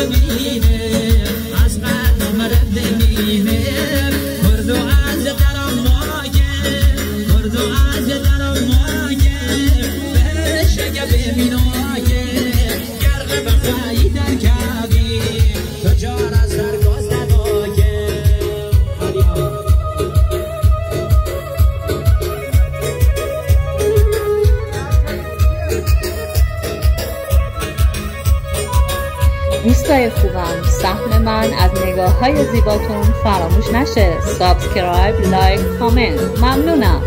زمینه از قدم ردمینه کرد و از درم ماگه کرد و از درم ماگه بهش اگه بمیناگه گرق بخوایی در کبی تجار از درگاز دناگه دوستای خوبم، سهم من از نگاه های زیباتون فراموش نشه. سابسکرایب، لایک، کامنت. ممنونم.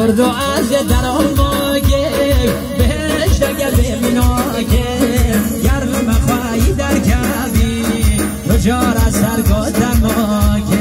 کرد و از درم ماگه بهش اگه بمیناگه گرم خواهی در کبی تجار از سرگاه دماگه